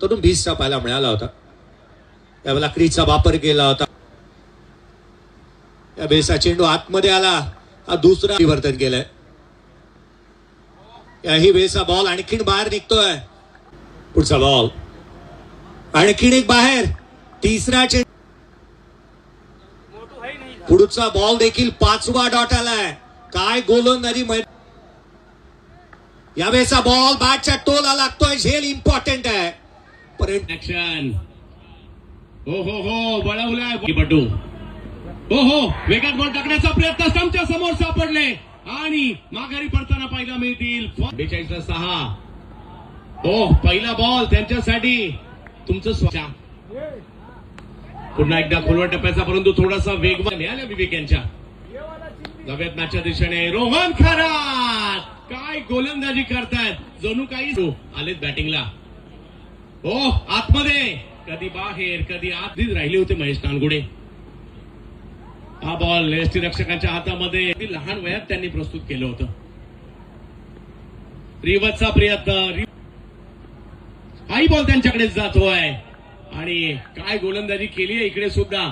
तो 20चा पाहायला मिळाला होता. त्यावेळेला क्रीजचा वापर केला होता. या बेसचा चेंडू आतमध्ये आला. हा दुसरा परिवर्तन केलंय. याही बेसचा बॉल आणखीन बाहेर निघतोय. पुढचा बॉल आणखीन एक बाहेर. तिसरा चेंडू. पुढचा बॉल देखील 5वा डॉट आलाय. काय गोलंदाजी. यावेळेचा बॉल बॅटच्या टोला लागतोय. झेल इम्पॉर्टंट आहे. ऍक्शन. हो हो हो बळवलाय पटू. हो हो वेगात बॉल टाकण्याचा प्रयत्न स्टंपच्या समोर सापडले आणि माघारी पडताना पाहायला मिळतील. 42-6. हो पहिला बॉल त्यांच्यासाठी. तुमचं पुन्हा एकदा खोलवर टप्प्याचा परंतु थोडासा वेग मिळाला विवेक यांच्या. नव्यात मॅचच्या दिशेने रोहन खरात. काय गोलंदाजी करतायत. जणू काही आलेत बॅटिंगला. हो आतमध्ये कधी बाहेर कधी आत राहिले होते महेश नानगुडे. हा बॉल यष्टीरक्षकांच्या हातामध्ये लहान वयात त्यांनी प्रस्तुत केलं होतं. रिवर्सचा प्रयत्न. हाही बॉल त्यांच्याकडे जातोय आणि काय गोलंदाजी केली आहे इकडे सुद्धा.